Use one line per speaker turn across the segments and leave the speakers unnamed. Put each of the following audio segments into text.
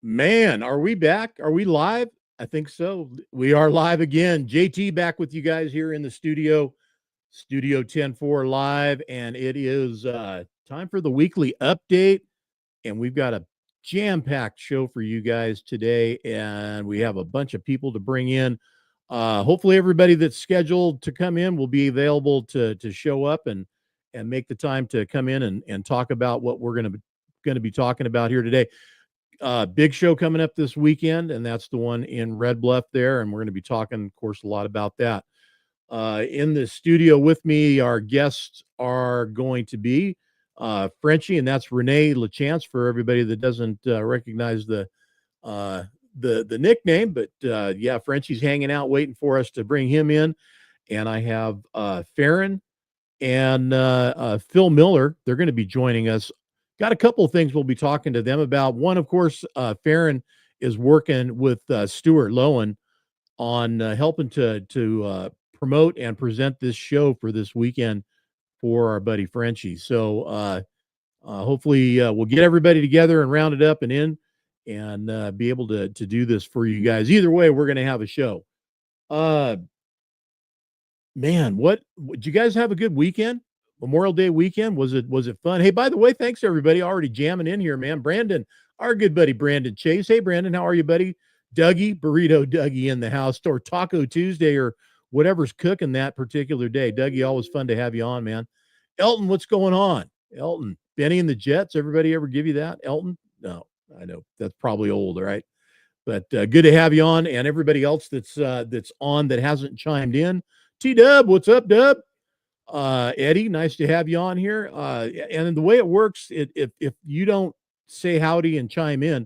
Man, are we back? Are we live? I think so. We are live again. JT back with you guys here in the studio, Studio 10-4 live, and it is time for the weekly update. And we've got a jam-packed show for you guys today, and we have a bunch of people to bring in. Hopefully, everybody that's scheduled to come in will be available to show up and make the time to come in and talk about what we're going to be talking about here today. Big show coming up this weekend, and that's the one in Red Bluff there. And we're going to be talking, of course, a lot about that. In the studio with me, our guests are going to be Frenchie, and that's Rene LaChance for everybody that doesn't recognize the nickname. But yeah, Frenchie's hanging out waiting for us to bring him in. And I have Faren and Phil Miller. They're going to be joining us. Got a couple of things we'll be talking to them about. One, of course, Faren is working with Stuart Loewen on helping to promote and present this show for this weekend for our buddy Frenchie. So hopefully we'll get everybody together and round it up and in and be able to do this for you guys. Either way, we're going to have a show. Man, did you guys have a good weekend? Memorial Day weekend? Was it fun? Hey, by the way, thanks everybody already jamming in here, man. Brandon, our good buddy Brandon Chase. Hey, Brandon, how are you, buddy? Dougie, Burrito Dougie in the house, or Taco Tuesday, or whatever's cooking that particular day. Dougie, always fun to have you on, man. Elton, what's going on? Elton, Benny and the Jets. Everybody ever give you that? Elton? No, I know that's probably old, right? But good to have you on, and everybody else that's on that hasn't chimed in. T-Dub, what's up, Dub? Eddie, nice to have you on here. And the way it works, if you don't say howdy and chime in,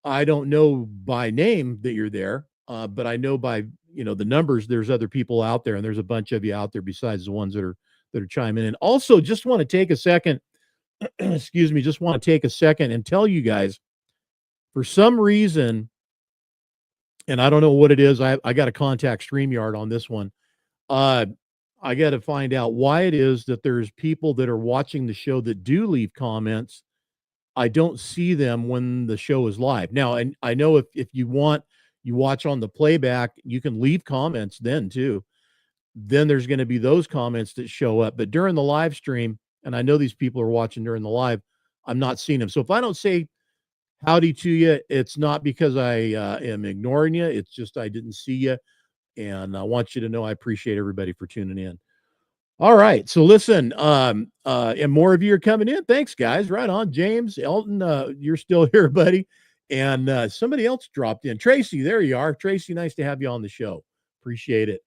I don't know by name that you're there, but I know by the numbers. There's other people out there, and there's a bunch of you out there besides the ones that are chiming in. Also, just want to take a second. Excuse me, just want to take a second and tell you guys, for some reason, and I don't know what it is. I got to contact StreamYard on this one. I got to find out why it is that there's people that are watching the show that do leave comments. I don't see them when the show is live. Now, and I know if you watch on the playback, you can leave comments then too. Then there's going to be those comments that show up. But during the live stream, and I know these people are watching during the live, I'm not seeing them. So if I don't say howdy to you, it's not because I am ignoring you. It's just I didn't see you. And I want you to know I appreciate everybody for tuning in. All right. So listen, and more of you are coming in. Thanks, guys. Right on. James, Elton, you're still here, buddy. And somebody else dropped in. Tracy, there you are. Tracy, nice to have you on the show. Appreciate it.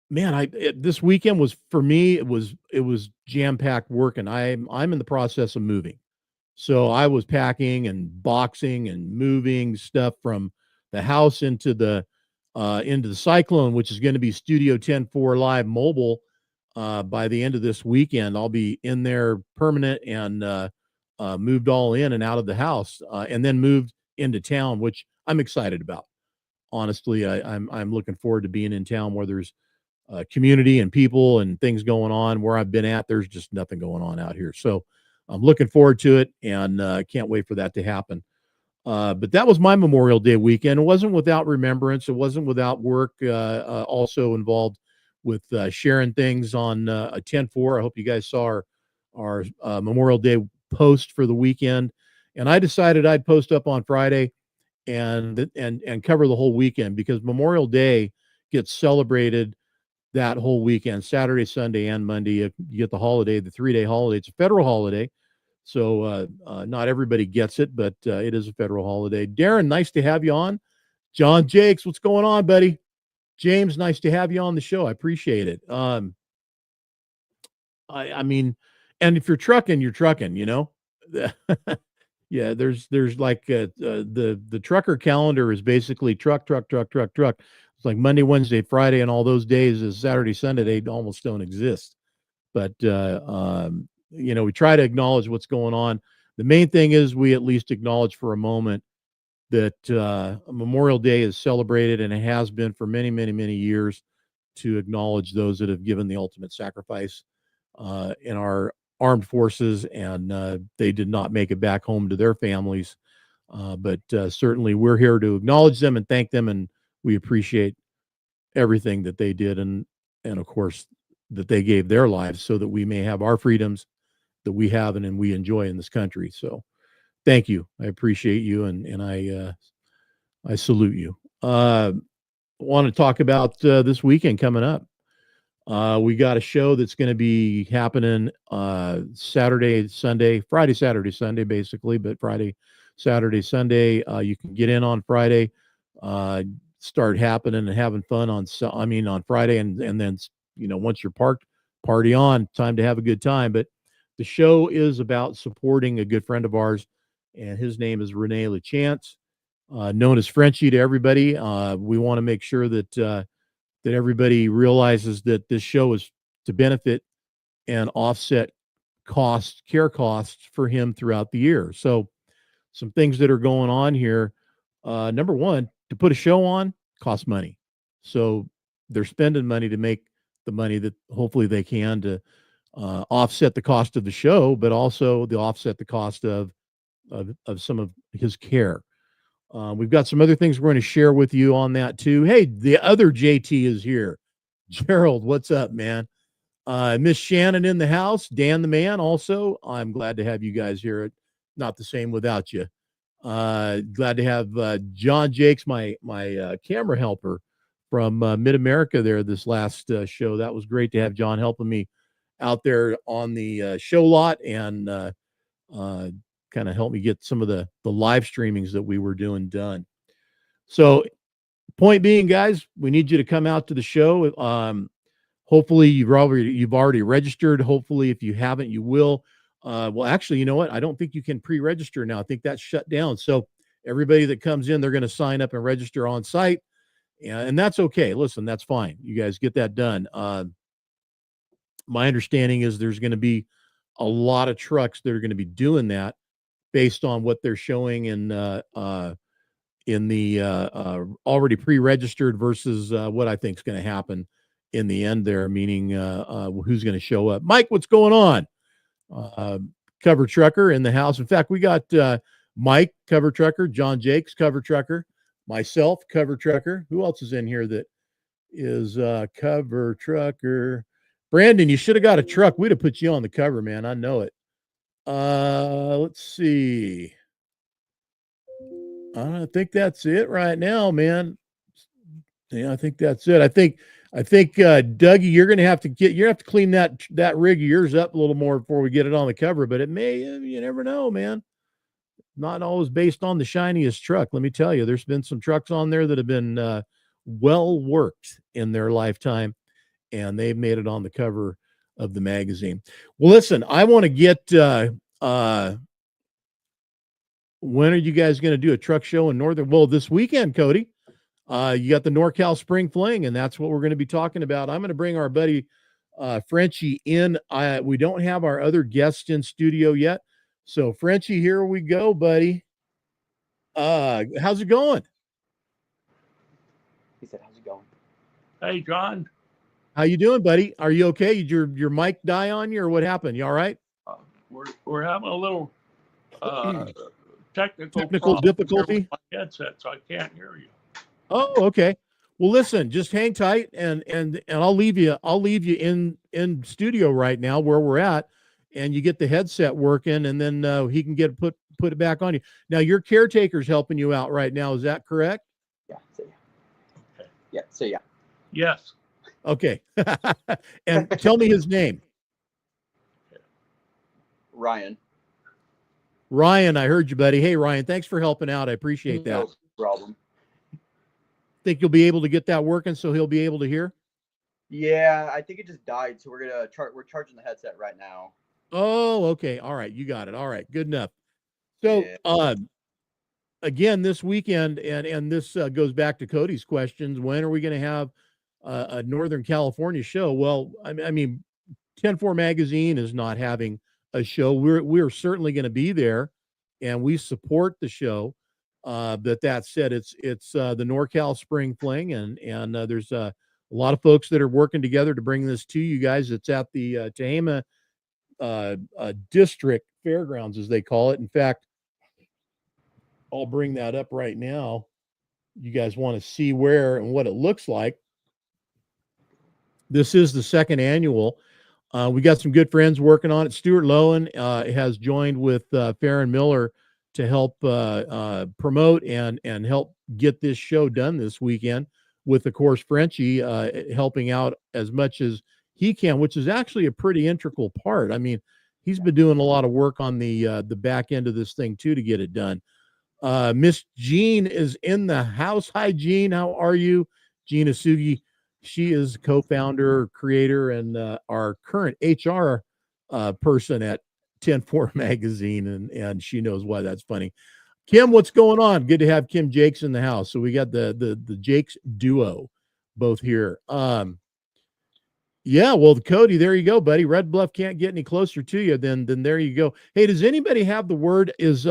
Man, this weekend was, for me, it was jam-packed work, and I'm in the process of moving. So I was packing and boxing and moving stuff from the house into the Cyclone, which is going to be Studio 10-4 live mobile by the end of this weekend. I'll be in there permanent and moved all in and out of the house, and then moved into town, which I'm excited about. Honestly, I'm looking forward to being in town where there's community and people and things going on. Where I've been at, there's just nothing going on out here. So I'm looking forward to it, and can't wait for that to happen. But that was my Memorial Day weekend. It wasn't without remembrance. It wasn't without work. Also involved with sharing things on a 10-4. I hope you guys saw our Memorial Day post for the weekend. And I decided I'd post up on Friday and cover the whole weekend, because Memorial Day gets celebrated that whole weekend, Saturday, Sunday, and Monday. You get the holiday, the 3-day holiday. It's a federal holiday. So not everybody gets it, but it is a federal holiday. Darren, nice to have you on. John Jakes, what's going on, buddy? James, nice to have you on the show. I appreciate it. I mean, and if you're trucking, you're trucking, Yeah, there's like the trucker calendar is basically truck. It's like Monday, Wednesday, Friday, and all those days is Saturday, Sunday. They almost don't exist. But we try to acknowledge what's going on. The main thing is we at least acknowledge for a moment that Memorial Day is celebrated, and it has been for many, many, many years, to acknowledge those that have given the ultimate sacrifice in our armed forces, and they did not make it back home to their families. But certainly we're here to acknowledge them and thank them, and we appreciate everything that they did, and of course that they gave their lives so that we may have our freedoms that we have and we enjoy in this country. So thank you. I appreciate you, and I salute you. Want to talk about this weekend coming up. We got a show that's going to be happening Saturday, Sunday, Friday, Saturday, Sunday, basically, but Friday, Saturday, Sunday. You can get in on Friday, start happening and having fun on Friday, and then once you're parked, party on. Time to have a good time. But the show is about supporting a good friend of ours, and his name is Rene LaChance, known as Frenchie to everybody. We want to make sure that everybody realizes that this show is to benefit and offset care costs for him throughout the year. So some things that are going on here. Number one, to put a show on costs money. So they're spending money to make the money that hopefully they can to offset the cost of the show, but also to offset the cost of some of his care. We've got some other things we're going to share with you on that too. Hey, the other JT is here. Gerald, what's up, man? Miss Shannon in the house. Dan the man also. I'm glad to have you guys here. Not the same without you. Glad to have John Jakes, my camera helper from Mid-America there this last show. That was great to have John helping me out there on the show lot and kind of help me get some of the live streamings that we were doing done. So point being, guys, we need you to come out to the show. Hopefully you've already registered. Hopefully if you haven't, you will. Well, actually, you know what? I don't think you can pre-register now. I think that's shut down. So everybody that comes in, they're going to sign up and register on site. And that's okay. Listen, that's fine. You guys get that done. My understanding is there's going to be a lot of trucks that are going to be doing that based on what they're showing in the already pre-registered versus what I think is going to happen in the end there, meaning who's going to show up. Mike, what's going on? Cover trucker in the house. In fact, we got Mike, cover trucker, John Jakes, cover trucker, myself, cover trucker. Who else is in here that is cover trucker? Brandon, you should have got a truck. We'd have put you on the cover, man. I know it. Let's see. I think that's it right now, man. Yeah, I think that's it. I think Dougie, you're gonna have to clean that rig of yours up a little more before we get it on the cover. But it may, you never know, man. Not always based on the shiniest truck. Let me tell you, there's been some trucks on there that have been well worked in their lifetime, and they've made it on the cover of the magazine. Well, listen, I want to get when are you guys going to do a truck show in Northern? Well, this weekend, Cody. You got the Cal Spring Fling, and that's what we're going to be talking about. I'm going to bring our buddy Frenchie in. We don't have our other guests in studio yet. So Frenchie, here we go, buddy. How's it going?
He said, how's it going?
Hey, John.
How you doing, buddy? Are you okay? Did your mic die on you, or what happened? You all right?
We're having a little
technical difficulty
with my headset, so I can't hear you.
Oh, okay. Well, listen, just hang tight, and I'll leave you in studio right now where we're at, and you get the headset working, and then he can put it back on you. Now, your caretaker's helping you out right now. Is that correct?
Yeah. Okay. Yeah. So yeah.
Yes.
Okay. And tell me his name.
Ryan.
Ryan, I heard you, buddy. Hey, Ryan, thanks for helping out. I appreciate that.
No problem.
Think you'll be able to get that working so he'll be able to hear?
Yeah, I think it just died, so we're charging the headset right now.
Oh, okay. All right, you got it. All right, good enough. So, again, this weekend, and this goes back to Cody's questions. When are we going to have a Northern California show? Well, I mean, 10-4 Magazine is not having a show. We're certainly going to be there, and we support the show. But that said, it's the Cal Spring Fling, and there's a lot of folks that are working together to bring this to you guys. It's at the Tehama District Fairgrounds, as they call it. In fact, I'll bring that up right now. You guys want to see where and what it looks like. This is the second annual. We got some good friends working on it. Stuart Loewen has joined with Faren Miller to help promote and help get this show done this weekend, with, of course, Frenchie helping out as much as he can, which is actually a pretty integral part. I mean, he's been doing a lot of work on the back end of this thing too to get it done. Miss Jean is in the house. Hi, Jean. How are you? Jean Asugi. She is co-founder, creator, and our current HR person at 10-4 Magazine, and she knows why that's funny. Kim, what's going on? Good to have Kim Jakes in the house. So we got the Jakes duo both here. Yeah, well, Cody, there you go, buddy. Red Bluff can't get any closer to you. Then there you go. Hey, does anybody have the word? Is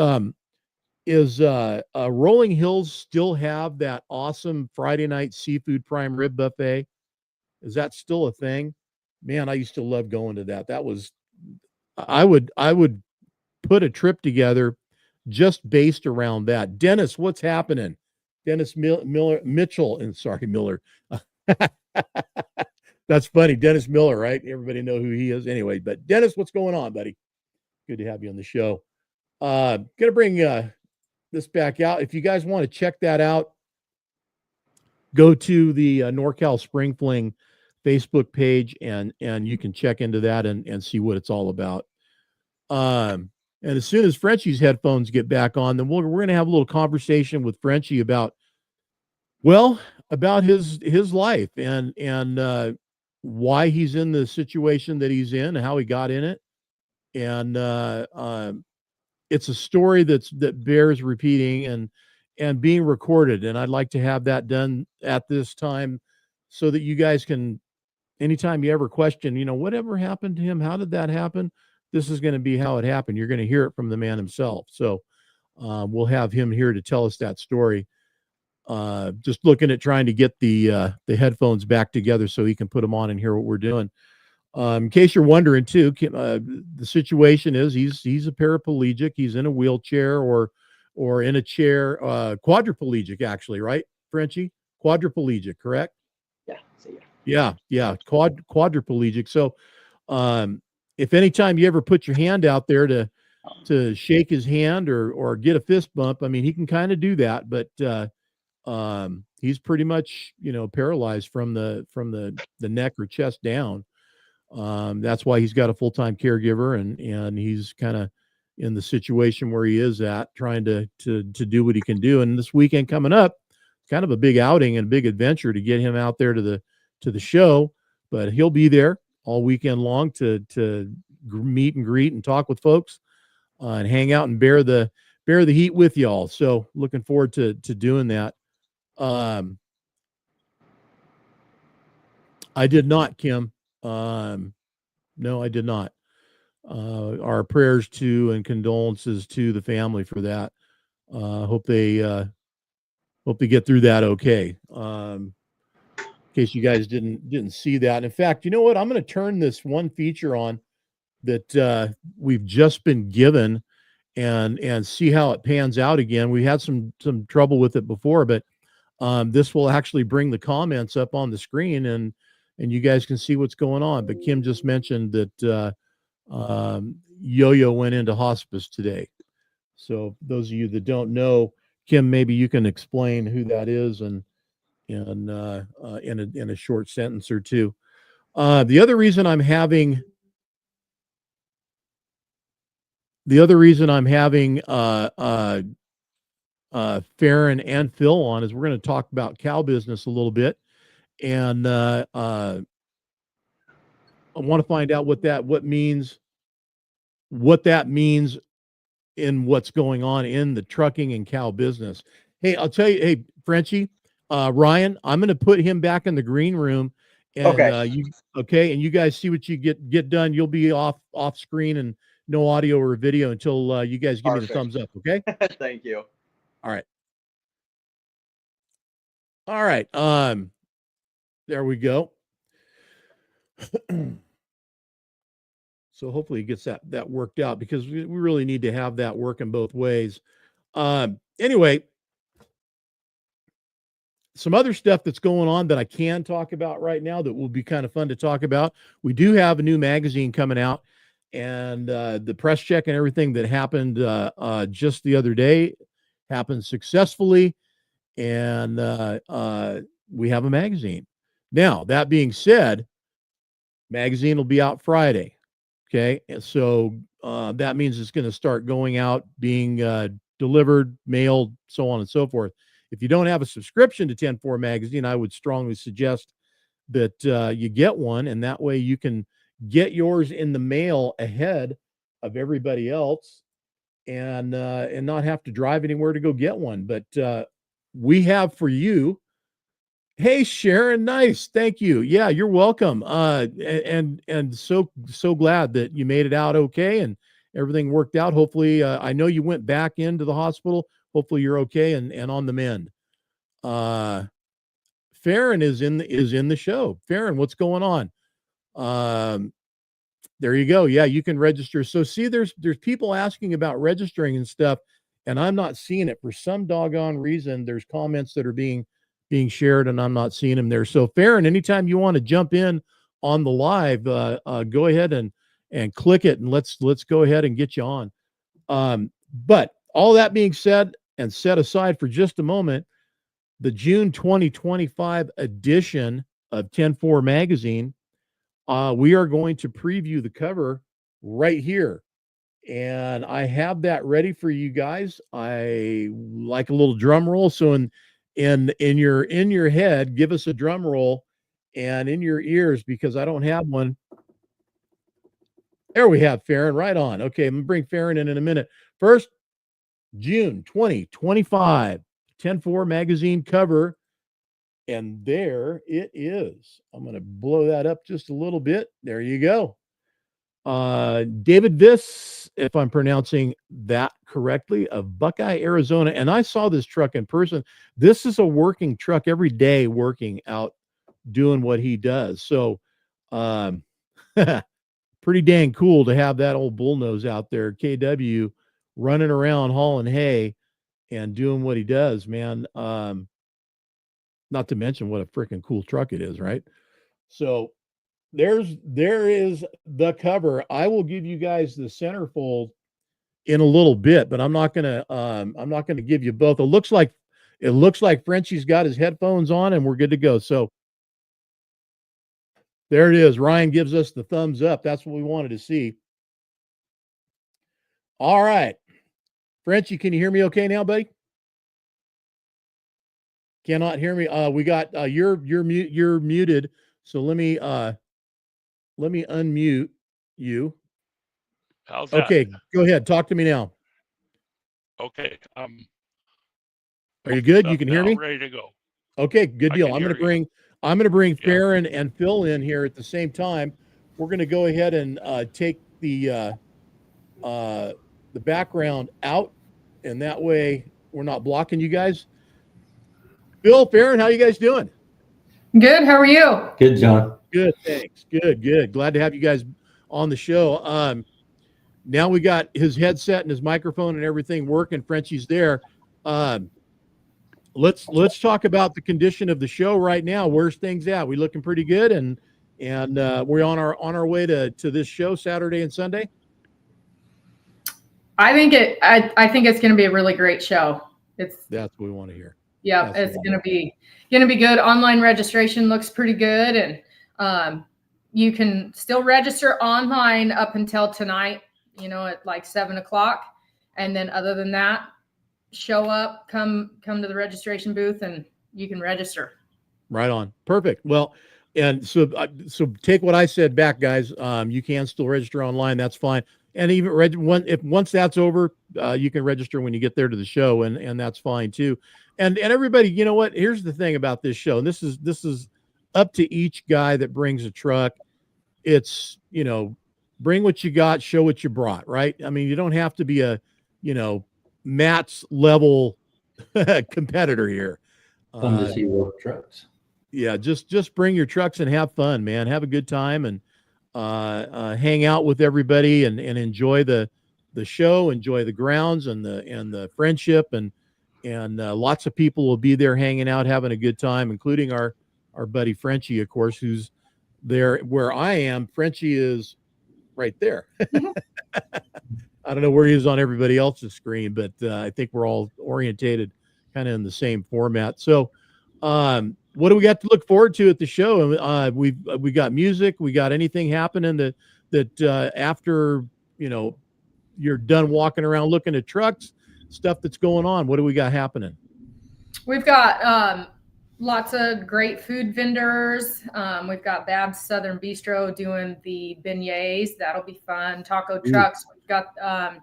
Rolling Hills still have that awesome Friday night seafood prime rib buffet? Is that still a thing? Man, I used to love going to that. That was, I would put a trip together just based around that. Dennis, what's happening? Dennis Mitchell, and sorry, Miller. That's funny. Dennis Miller, right? Everybody know who he is anyway. But Dennis, what's going on, buddy? Good to have you on the show. Gonna bring this back out. If you guys want to check that out, go to the NorCal Spring Fling Facebook page, and you can check into that and see what it's all about. And as soon as Frenchie's headphones get back on, then we're going to have a little conversation with Frenchie about his life and why he's in the situation that he's in and how he got in it. And it's a story that bears repeating and being recorded. And I'd like to have that done at this time so that you guys can, anytime you ever question, whatever happened to him, how did that happen? This is going to be how it happened. You're going to hear it from the man himself. So we'll have him here to tell us that story. Just looking at trying to get the headphones back together so he can put them on and hear what we're doing. In case you're wondering too, the situation is he's a paraplegic. He's in a wheelchair or in a chair, quadriplegic actually, right, Frenchie? Quadriplegic, correct?
Yeah.
Yeah. Quadriplegic. So, if anytime you ever put your hand out there to shake his hand or get a fist bump, I mean, he can kind of do that, but he's pretty much paralyzed from the neck or chest down. That's why he's got a full-time caregiver, and he's kind of in the situation where he is at, trying to do what he can do. And this weekend coming up, kind of a big outing and a big adventure to get him out there to the show, but he'll be there all weekend long to meet and greet and talk with folks and hang out and bear the heat with y'all. So looking forward to doing that. I did not, Kim. No, I did not. Our prayers to and condolences to the family for that. Hope they get through that okay. In case you guys didn't see that. And in fact, you know what? I'm going to turn this one feature on that we've just been given and see how it pans out again. We had some trouble with it before, but this will actually bring the comments up on the screen and you guys can see what's going on. But Kim just mentioned that Yo-Yo went into hospice today. So those of you that don't know, Kim, maybe you can explain who that is and in a short sentence or two. The other reason I'm having Faren and Phil on is we're going to talk about cow business a little bit, and I want to find out what that means in what's going on in the trucking and cow business. Hey, I'll tell you, hey, Frenchie, Ryan, I'm going to put him back in the green room, and and you guys see what you get done. You'll be off screen and no audio or video until you guys give me the thumbs up. Okay.
Thank you.
All right. There we go. So hopefully he gets that worked out, because we really need to have that working both ways. Anyway, some other stuff that's going on that I can talk about right now that will be kind of fun to talk about. We do have a new magazine coming out, and the press check and everything that happened just the other day happened successfully, and we have a magazine. Now, that being said, magazine will be out Friday. Okay, and so that means it's going to start going out, being delivered, mailed, so on and so forth. If you don't have a subscription to 10-4 magazine, I would strongly suggest that you get one, and that way you can get yours in the mail ahead of everybody else, and not have to drive anywhere to go get one. But we have for you. Hey, Sharon, nice, thank you. Yeah, you're welcome. And so glad that you made it out okay and everything worked out. Hopefully, I know you went back into the hospital. Hopefully, you're okay and on the mend. Faren is in the show. Faren, what's going on? There you go. Yeah, you can register. So see, there's people asking about registering and stuff, and I'm not seeing it for some doggone reason. There's comments that are being shared, and I'm not seeing them there. So Faren, anytime you want to jump in on the live, go ahead and click it, and let's go ahead and get you on. But all that being said and set aside for just a moment, the June 2025 edition of 10-4 magazine, we are going to preview the cover right here. And I have that ready for you guys. I like a little drum roll. So in your head, give us a drum roll, and in your ears, because I don't have one. There we have Faren, right on. Okay, I'm gonna bring Faren in a minute. First, June 2025, 10-4 magazine cover. And there it is. I'm going to blow that up just a little bit. There you go. David Viss, if I'm pronouncing that correctly, of Buckeye, Arizona. And I saw this truck in person. This is a working truck every day, working out, doing what he does. So pretty dang cool to have that old bullnose out there, KW, running around hauling hay and doing what he does, man. Not to mention what a freaking cool truck it is, right? So there is the cover. I will give you guys the centerfold in a little bit, but I'm not gonna give you both. It looks like Frenchie's got his headphones on, and we're good to go. So there it is. Ryan gives us the thumbs up. That's what we wanted to see. All right, Frenchie, can you hear me okay now, buddy? Cannot hear me. We got you're muted. So let me unmute you.
How's that?
Okay, go ahead. Talk to me now.
Okay.
Are you good? You can hear me?
Ready to go.
Okay, good
I
deal.
can
I'm
hear
gonna
you.
bring Faren and Phil in here at the same time. We're gonna go ahead and take the background out, and that way we're not blocking you guys. Phil, Faren, how you guys doing?
Good. How are you?
Good, John.
Good, thanks. Good. Glad to have you guys on the show. Now we got his headset and his microphone and everything working. Frenchie's there. Let's talk about the condition of the show right now. Where's things at? We looking pretty good, and we're on our way to this show Saturday and Sunday.
I think it's going to be a really great show. That's
what we want to hear.
Yeah, it's going to be good. Online registration looks pretty good, and you can still register online up until tonight, at like 7:00. And then other than that, show up, come to the registration booth, and you can register. Right on. Perfect. Well, and so take what I said back, guys. You can still register online. That's fine. And even once that's over, you can register when you get there to the show, and that's fine too. And everybody, you know what? Here's the thing about this show. And this is up to each guy that brings a truck. It's, bring what you got, show what you brought, right? I mean, you don't have to be a, Matt's level competitor here.
Fun to see work trucks.
Yeah, just bring your trucks and have fun, man. Have a good time, and hang out with everybody and enjoy the show, enjoy the grounds and the friendship, and lots of people will be there hanging out, having a good time, including our buddy Frenchie, of course, who's there where I am. Frenchie is right there. I don't know where he is on everybody else's screen, but I think we're all orientated kind of in the same format. So, what do we got to look forward to at the show? We got music. We got anything happening that after you're done walking around looking at trucks, stuff that's going on. What do we got happening?
We've got lots of great food vendors. We've got Bab's Southern Bistro doing the beignets. That'll be fun. Taco trucks. We've got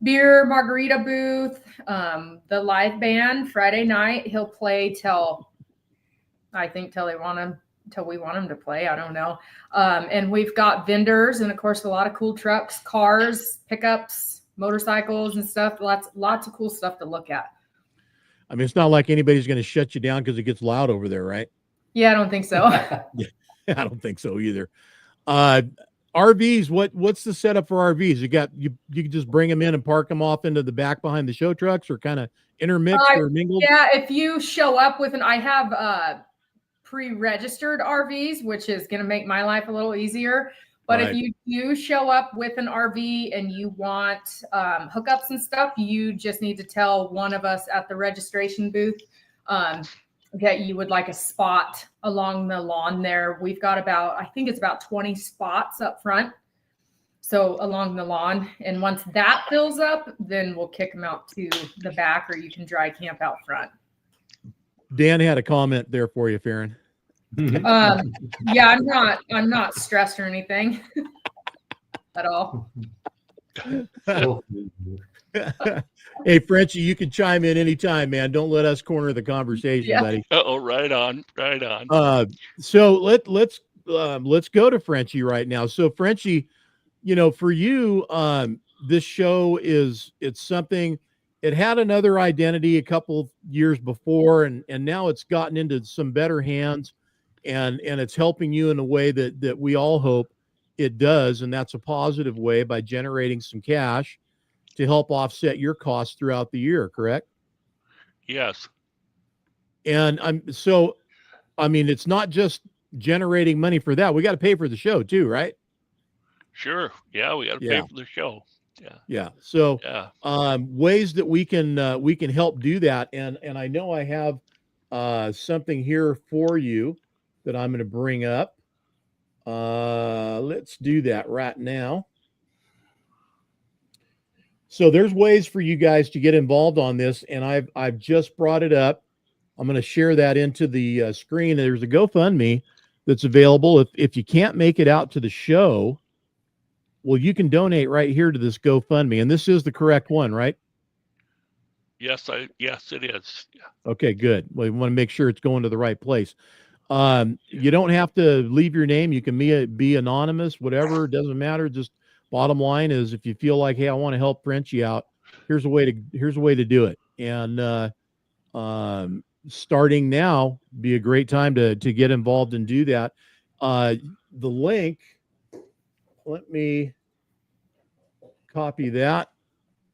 beer margarita booth. The live band Friday night. He'll play till we want him to play. I don't know. And we've got vendors and of course a lot of cool trucks, cars, pickups, motorcycles and stuff. Lots of cool stuff to look at.
I mean, it's not like anybody's going to shut you down because it gets loud over there, right?
Yeah, I don't think so.
Yeah, I don't think so either. RVs, what's the setup for RVs? You can just bring them in and park them off into the back behind the show trucks, or kind of intermixed or mingled?
Yeah, if you show up with I have pre-registered RVs, which is going to make my life a little easier. But
Right.
if you show up with an RV and you want hookups and stuff, you just need to tell one of us at the registration booth that you would like a spot along the lawn there. We've got I think it's about 20 spots up front. So along the lawn. And once that fills up, then we'll kick them out to the back, or you can dry camp out front.
Dan had a comment there for you, Faren.
Yeah, I'm not stressed or anything at all.
Hey, Frenchie, you can chime in anytime, man. Don't let us corner the conversation, buddy.
Oh, right on.
So let's go to Frenchie right now. So Frenchie, for you, this show it's something. It had another identity a couple years before, and now it's gotten into some better hands, and it's helping you in a way that we all hope it does, and that's a positive way, by generating some cash to help offset your costs throughout the year, correct?
Yes.
And it's not just generating money for that. We got to pay for the show too, right?
Sure. Yeah, we got to pay for the show.
Yeah. So,
Yeah.
ways that we can help do that. And I know I have something here for you that I'm going to bring up. Let's do that right now. So there's ways for you guys to get involved on this, and I've just brought it up. I'm going to share that into the screen. There's a GoFundMe that's available. If you can't make it out to the show, well, you can donate right here to this GoFundMe, and this is the correct one, right?
Yes, it is. Yeah.
Okay, good. Well, we want to make sure it's going to the right place. You don't have to leave your name. You can be anonymous, whatever. It doesn't matter. Just bottom line is, if you feel like, hey, I want to help Frenchie out, here's a way to do it. And starting now be a great time to get involved and do that. The link, let me copy that,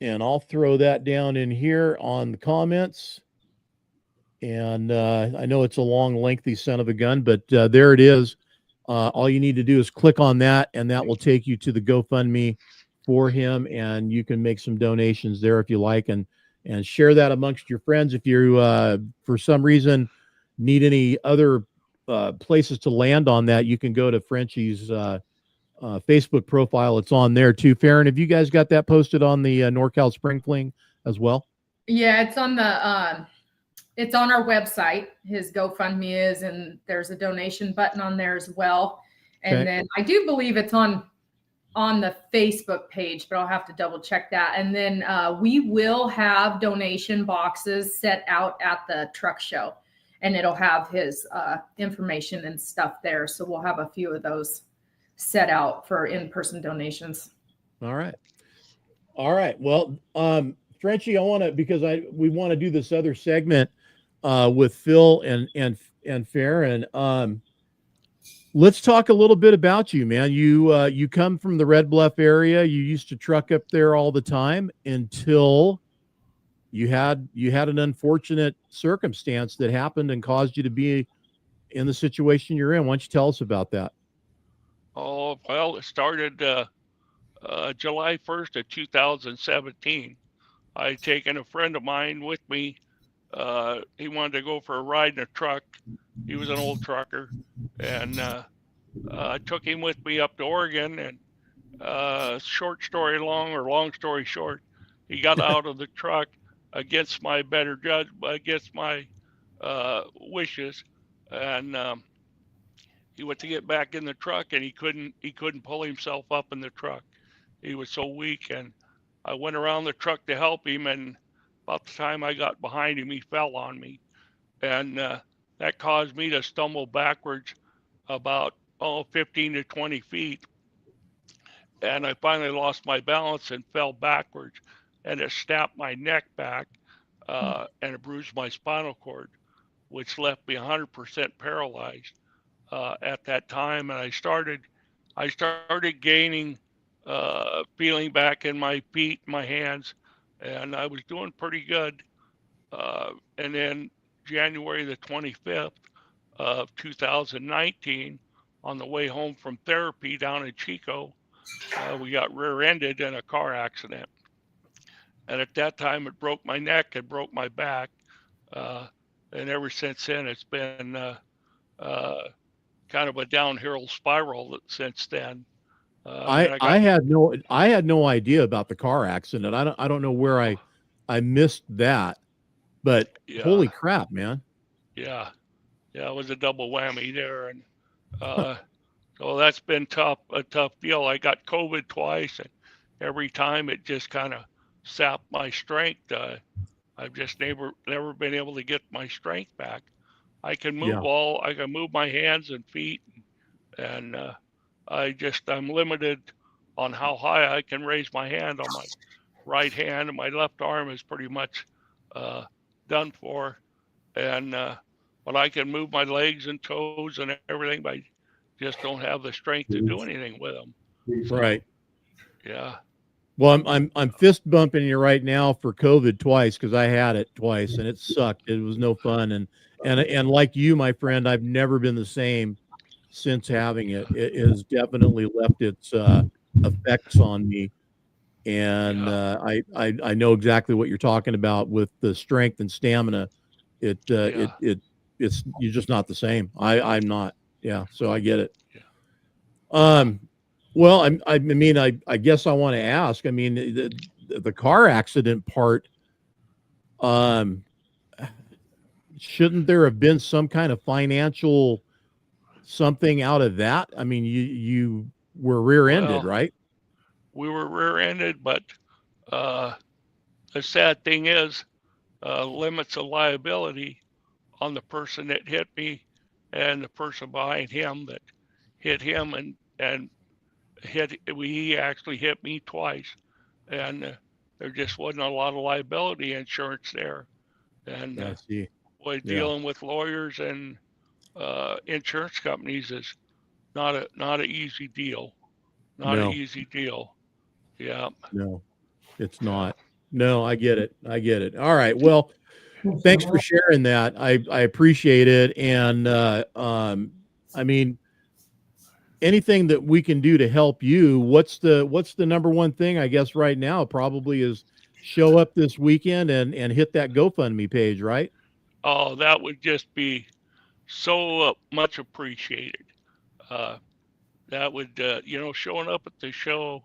and I'll throw that down in here on the comments. And I know it's a long, lengthy son of a gun, but there it is. All you need to do is click on that, and that will take you to the GoFundMe for him, and you can make some donations there if you like, and share that amongst your friends. If you, for some reason, need any other places to land on that, you can go to Frenchie's Facebook profile. It's on there too. Faren, have you guys got that posted on the NorCal Spring Fling as well?
Yeah, it's on the it's on our website. His GoFundMe is, and there's a donation button on there as well. And then I do believe it's on the Facebook page, but I'll have to double check that. And then we will have donation boxes set out at the truck show, and it'll have his information and stuff there. So we'll have a few of those set out for in-person donations.
All right. Well, Frenchie, because we want to do this other segment with Phil and Faren. let's talk a little bit about you, man. You come from the Red Bluff area. You used to truck up there all the time until you had an unfortunate circumstance that happened and caused you to be in the situation you're in. Why don't you tell us about that?
Oh, well, it started July 1st of 2017. I had taken a friend of mine with me. He wanted to go for a ride in a truck. He was an old trucker, and I took him with me up to Oregon. And short story long, or long story short, he got out of the truck against my better judge, against my wishes, and he went to get back in the truck, and he couldn't pull himself up in the truck. He was so weak, and I went around the truck to help him, and about the time I got behind him, he fell on me, and that caused me to stumble backwards about 15 to 20 feet, and I finally lost my balance and fell backwards, and it snapped my neck back, and it bruised my spinal cord, which left me 100% paralyzed at that time. And I started gaining feeling back in my feet, my hands, and I was doing pretty good. And then January the 25th of 2019, on the way home from therapy down in Chico, we got rear-ended in a car accident. And at that time, it broke my neck, it broke my back. And ever since then, it's been kind of a downhill spiral since then.
I had no idea about the car accident. I don't know where I missed that, but
Yeah.
Holy crap, man.
Yeah, it was a double whammy there, and so that's been a tough deal. I got COVID twice, and every time it just kind of sapped my strength. I've just never been able to get my strength back. I can move I can move my hands and feet, and I'm limited on how high I can raise my hand on my right hand, and my left arm is pretty much done for. And but I can move my legs and toes and everything, but I just don't have the strength to do anything with them.
Right.
Yeah.
Well, I'm fist bumping you right now for COVID twice, because I had it twice and it sucked. It was no fun. And like you, my friend, I've never been the same since having it. It has definitely left its effects on me. And I know exactly what you're talking about with the strength and stamina. It's you're just not the same. I'm not. Yeah. So I get it.
Yeah.
Well, I mean, I guess I want to ask, I mean, the car accident part, shouldn't there have been some kind of financial something out of that? I mean, you were rear-ended, right?
We were rear-ended, but the sad thing is, limits of liability on the person that hit me and the person behind him that hit him, and he actually hit me twice, and there just wasn't a lot of liability insurance there. And
I see.
boy, dealing with lawyers and insurance companies is not an easy deal. Not an easy deal. Yeah.
No, it's not. No, I get it. I get it. All right. Well, thanks for sharing that. I appreciate it. And I mean, anything that we can do to help you, what's the number one thing, I guess, right now probably is show up this weekend and hit that GoFundMe page, right?
Oh, that would just be so much appreciated. That would, showing up at the show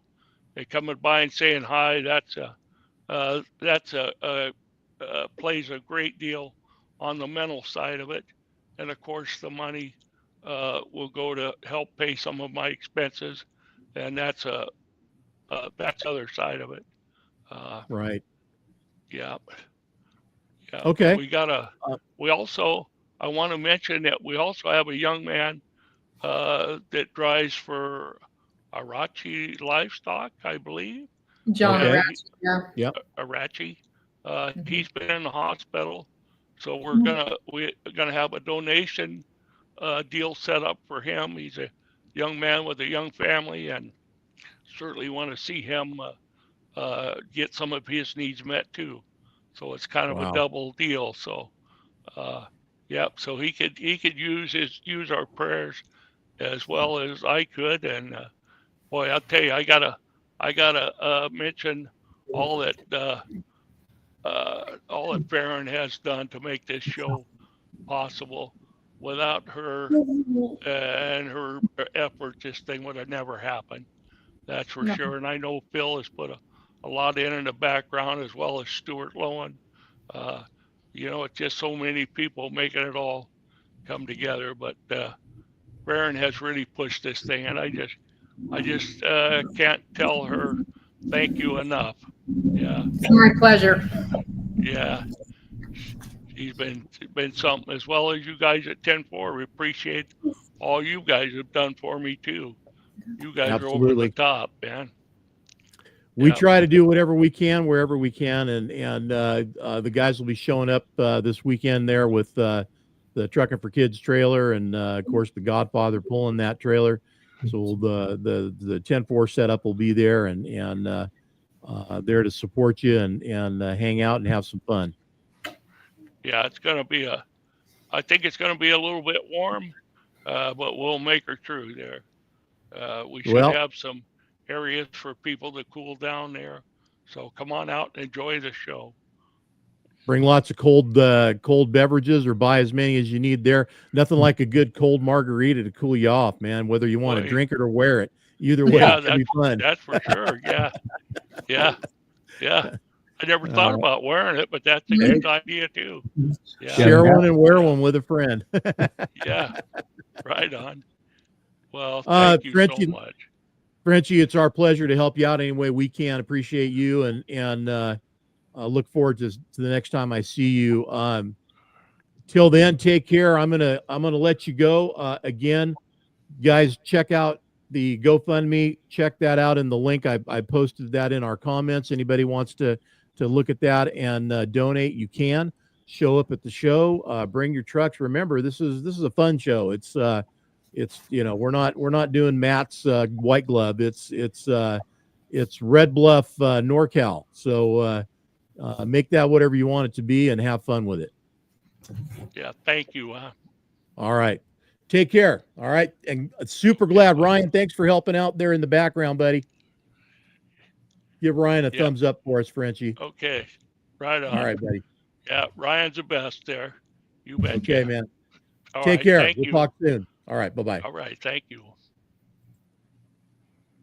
and coming by and saying hi, plays a great deal on the mental side of it. And of course, the money will go to help pay some of my expenses, and that's the other side of it.
Right.
Yeah. Yeah.
Okay.
I want to mention that we also have a young man that drives for Arachi Livestock, I believe.
John
Okay.
Arachi, yeah.
Yep.
Arachi. He's been in the hospital, so we're gonna have a donation deal set up for him. He's a young man with a young family, and certainly want to see him get some of his needs met too. So it's kind of a
Wow.
double deal. So, yep. So he could use our prayers as well as I could. And boy, I'll tell you, I gotta mention all that Faren has done to make this show possible. Without her and her effort, this thing would have never happened. That's for
No.
sure. And I know Phil has put a lot in the background, as well as Stuart Loewen. It's just so many people making it all come together. But Faren has really pushed this thing, and I just can't tell her thank you enough. Yeah.
It's my pleasure.
Yeah. He's been something, as well as you guys at 10-4. We appreciate all you guys have done for me too. You guys are over the top, man.
We try to do whatever we can, wherever we can, and the guys will be showing up this weekend there with the Trucking for Kids trailer, and of course the Godfather pulling that trailer. So the 10-4 setup will be there, and there to support you and hang out and have some fun.
Yeah, it's gonna be I think it's gonna be a little bit warm, but we'll make her through there. We should have some areas for people to cool down there. So come on out and enjoy the show.
Bring lots of cold beverages, or buy as many as you need there. Nothing like a good cold margarita to cool you off, man, whether you want to drink it or wear it. Either way, it's gonna be fun.
That's for sure. Yeah. I never thought about wearing it, but that's a good idea too. Yeah.
Share one and wear one with a friend.
Yeah, right on. Well, thank you
Frenchie,
so much.
Frenchie, it's our pleasure to help you out any way we can. Appreciate you, and look forward to the next time I see you. Till then, take care. I'm gonna let you go. Again, guys, check out the GoFundMe. Check that out in the link. I posted that in our comments. Anybody wants to look at that and donate, you can. Show up at the show. Bring your trucks. Remember, this is a fun show. It's we're not doing Matt's white glove. It's Red Bluff, NorCal. So make that whatever you want it to be and have fun with it.
Yeah, thank you.
All right. Take care. All right. And super glad, Ryan, thanks for helping out there in the background, buddy. Give Ryan a thumbs up for us, Frenchie.
Okay. Right on.
All right, buddy.
Yeah, Ryan's the best there. You bet.
Okay, man.
All
Take
right,
care. We'll talk soon. All right. Bye-bye.
All right. Thank you.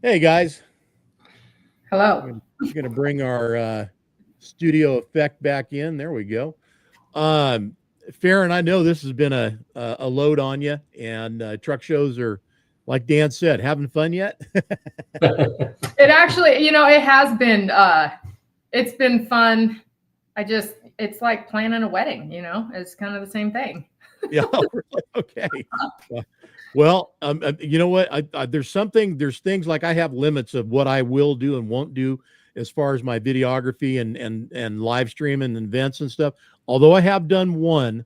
Hey, guys.
Hello.
I'm going to bring our studio effect back in. There we go. Faren, I know this has been a load on you, and truck shows are, like Dan said, having fun yet?
It actually, it has been, it's been fun. It's like planning a wedding, it's kind of the same thing.
Yeah. Okay. Well, you know what? There's things like I have limits of what I will do and won't do as far as my videography and live streaming and events and stuff. Although I have done one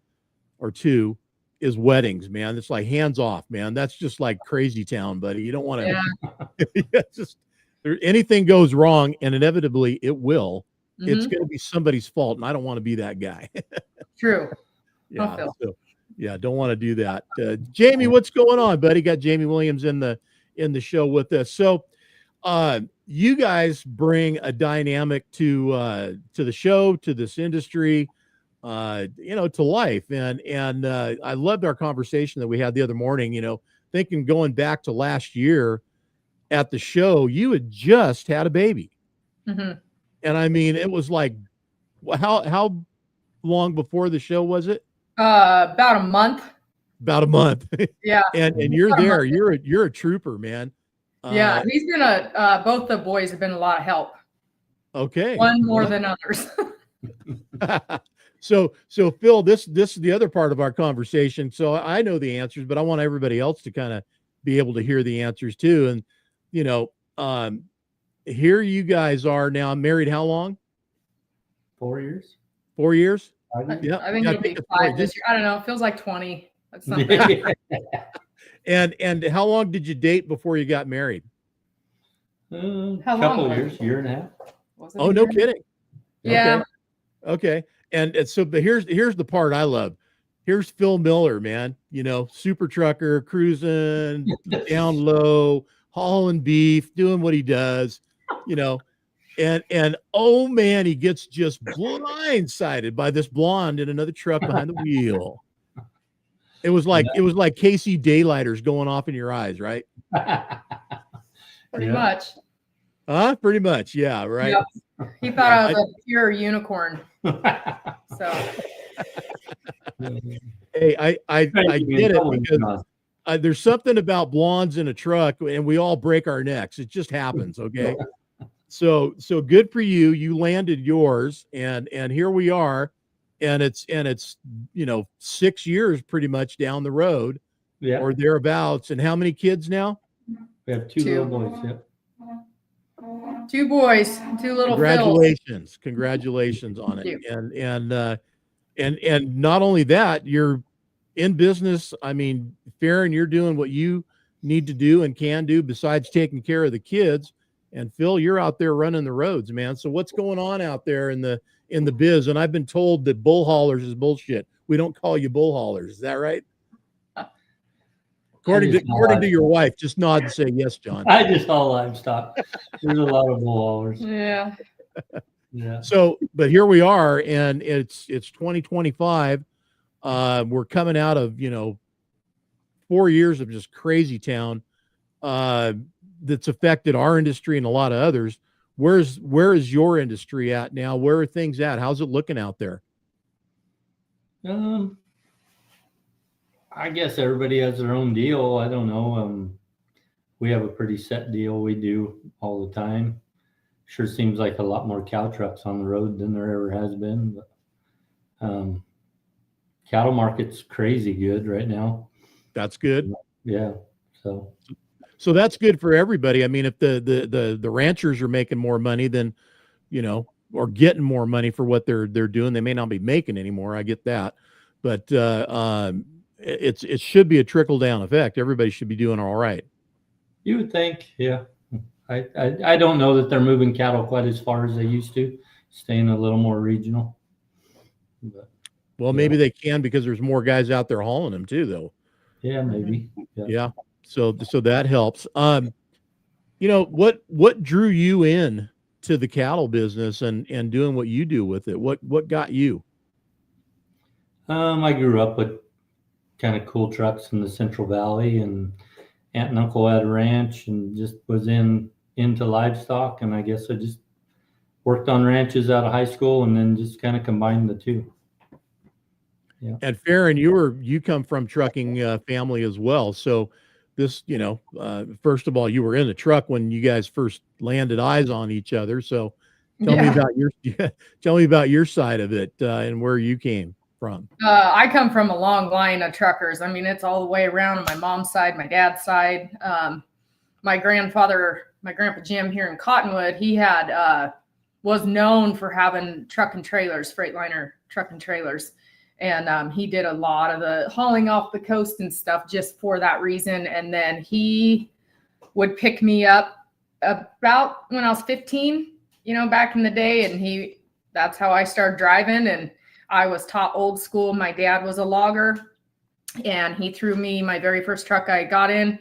or two is weddings, man. It's like hands off, man. That's just like crazy town, buddy. You don't want to, anything goes wrong, and inevitably it will. Mm-hmm. It's going to be somebody's fault, and I don't want to be that guy.
True.
Yeah. Don't want to do that. Jamie, what's going on, buddy? Got Jamie Williams in the show with us. So, you guys bring a dynamic to the show, to this industry, to life. And I loved our conversation that we had the other morning, thinking going back to last year at the show, you had just had a baby.
Mm-hmm.
And I mean, it was like, how long before the show was it?
About a month.
About a month.
Yeah.
And you're there. You're a trooper, man.
Yeah, he's been both the boys have been a lot of help.
Okay.
One more than others.
So Phil, this is the other part of our conversation. So I know the answers, but I want everybody else to kind of be able to hear the answers too. And here you guys are now married. How long?
4 years.
4 years.
I think it'll be 5 this year. I don't know. It feels like 20. That's not bad.
And how long did you date before you got married?
How
Couple
long?
years, year and a half.
Was it
Oh,
a
no
year?
kidding.
Yeah.
Okay. And so, but here's the part I love. Here's Phil Miller, man. You know, super trucker, cruising down low, hauling beef, doing what he does. You know, and oh man, he gets just blindsided by this blonde in another truck behind the wheel. It was like Casey daylighters going off in your eyes, right?
Pretty
Yeah.
much.
Huh? Pretty much, yeah, right.
Yep. He thought I was a pure unicorn. So
Hey, I get it because there's something about blondes in a truck, and we all break our necks. It just happens, okay? So good for you. You landed yours, and here we are, and it's 6 years pretty much down the road,
Yeah.
or thereabouts. And how many kids now?
We have two little boys. Yep.
2 boys, 2 little
Congratulations on it.
Thank you.
And not only that, you're in business. I mean, Faren, you're doing what you need to do and can do besides taking care of the kids. And Phil, you're out there running the roads, man. So what's going on out there in the biz? And I've been told that bull haulers is bullshit. We don't call you bull haulers. Is that right? According to your wife, just nod and say yes, John.
I just haul livestock. There's a lot of bull haulers.
Yeah.
Yeah.
So, but here we are, and it's 2025. We're coming out of 4 years of just crazy town that's affected our industry and a lot of others. Where is your industry at now? Where are things at? How's it looking out there?
I guess everybody has their own deal. I don't know. We have a pretty set deal we do all the time. Sure seems like a lot more cow trucks on the road than there ever has been. But cattle market's crazy good right now.
That's good.
Yeah.
So that's good for everybody. I mean, if the ranchers are making more money than, or getting more money for what they're doing, they may not be making anymore. I get that, but it should be a trickle down effect. Everybody should be doing all right.
You would think, yeah. I don't know that they're moving cattle quite as far as they used to, staying a little more regional. But,
well, maybe they can because there's more guys out there hauling them too, though.
Yeah, maybe.
Yeah. So that helps. What drew you in to the cattle business and doing what you do with it? What got you?
I grew up with kind of cool trucks in the Central Valley, and aunt and uncle had a ranch, and just was into livestock. And I guess I just worked on ranches out of high school, and then just kind of combined the two. Yeah.
And Faren, you come from trucking family as well. So this, first of all, you were in the truck when you guys first landed eyes on each other. So tell me about your side of it and where you came from.
I come from a long line of truckers. I mean, it's all the way around on my mom's side, my dad's side. My grandpa Jim here in Cottonwood, he had was known for having truck and trailers, Freightliner truck and trailers. And he did a lot of the hauling off the coast and stuff just for that reason. And then he would pick me up about when I was 15, back in the day. And that's how I started driving. And I was taught old school. My dad was a logger, and he threw me my very first truck I got in,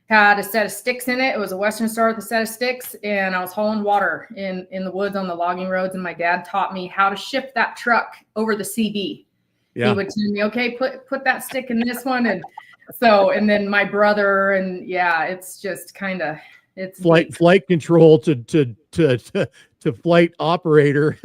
had a set of sticks in it. It was a Western Star with a set of sticks, and I was hauling water in the woods on the logging roads. And my dad taught me how to shift that truck over the CB. Yeah. He would tell me, okay, put that stick in this one. And then my brother, and yeah, it's just kind of, it's
flight control to flight operator.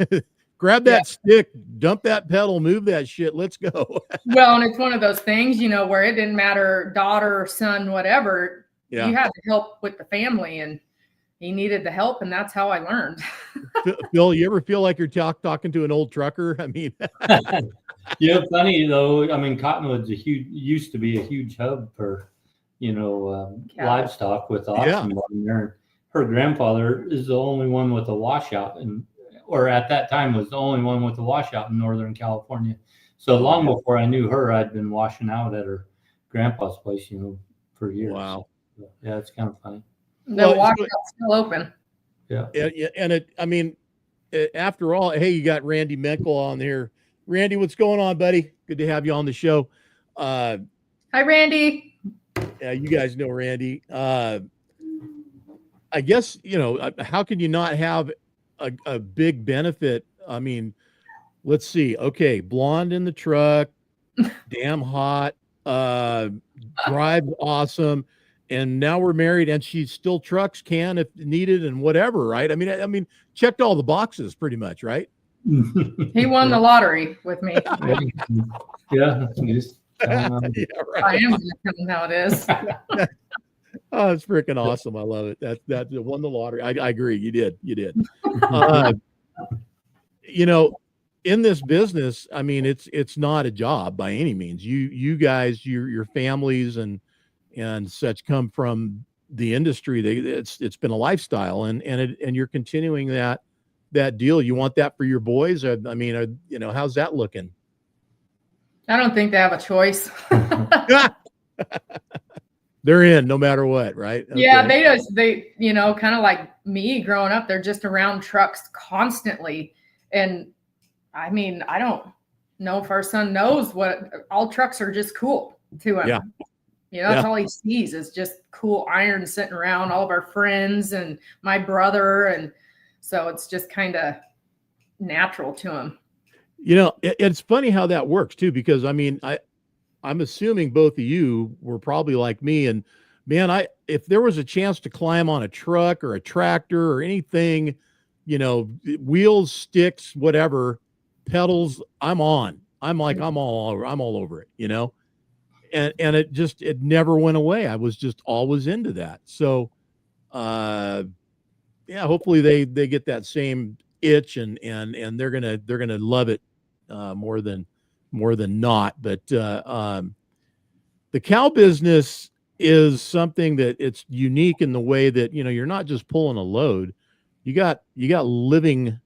Grab that stick, dump that pedal, move that shit. Let's go.
Well, and it's one of those things, where it didn't matter, daughter, son, whatever. Yeah. You had to help with the family, and he needed the help, and that's how I learned.
Phil, you ever feel like you're talking to an old trucker? I mean,
funny though. I mean, Cottonwood's used to be a huge hub for, livestock with oxen in there. Her grandfather is the only one with a washout, or at that time was the only one with a washout in Northern California. So long before I knew her, I'd been washing out at her grandpa's place, for years.
Wow.
So, yeah, it's kind of funny.
The
Well,
washout's still open.
Yeah.
And after all, hey, you got Randy Menkel on here. Randy, what's going on, buddy? Good to have you on the show.
Hi, Randy.
Yeah, you guys know Randy. I guess, how can you not have a big benefit? I mean, let's see. Okay, blonde in the truck, damn hot, drives awesome, and now we're married, and she still trucks can if needed and whatever, right? I mean, checked all the boxes pretty much, right?
He won the lottery with me.
Yeah.
Yeah, right.
I am going to tell him how it is.
Oh, it's freaking awesome. I love it. That won the lottery. I agree. You did. In this business, I mean, it's not a job by any means. You guys, your families and such come from the industry. It's been a lifestyle, and you're continuing that deal. You want that for your boys? How's that looking?
I don't think they have a choice.
They're in no matter what, right? Okay.
Yeah, they kind of like me growing up, they're just around trucks constantly. And I mean, I don't know if our son knows all trucks are just cool to him.
Yeah.
That's all he sees is just cool iron sitting around, all of our friends and my brother. And so it's just kind of natural to him.
It's funny how that works too, because I'm assuming both of you were probably like me, and man, if there was a chance to climb on a truck or a tractor or anything, wheels, sticks, whatever, pedals, I'm on. I'm all over it, and it never went away. I was just always into that. So, hopefully they get that same itch and they're gonna love it more than not. But the cow business is something that it's unique in the way that you're not just pulling a load. You got living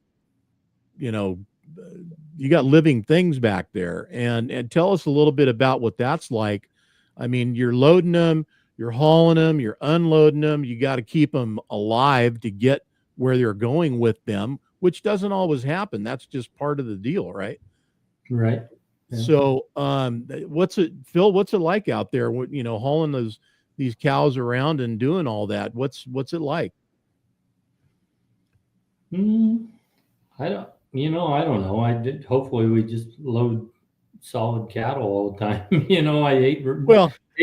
things back there, and tell us a little bit about what that's like. I mean, you're loading them, you're hauling them, you're unloading them. You got to keep them alive to get where they're going with them, which doesn't always happen. That's just part of the deal, right?
Right. Yeah.
So, Phil, what's it like out there, hauling these cows around and doing all that? What's it like?
I don't know. Hopefully we just load solid cattle all the time. I hate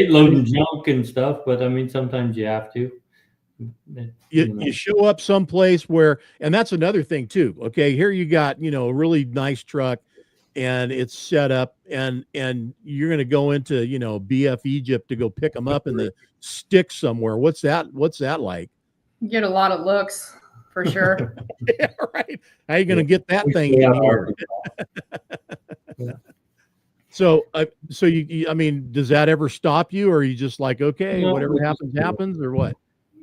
loading junk and stuff, but sometimes you have to.
You show up someplace where, and that's another thing too. Okay, here you got a really nice truck, and it's set up, and you're going to go into BF Egypt to go pick them up in the sticks somewhere. What's that like?
You get a lot of looks for sure.
Yeah, right. How are you going to get that thing in here? So you does that ever stop you, or are you just like, okay, whatever happens, or what?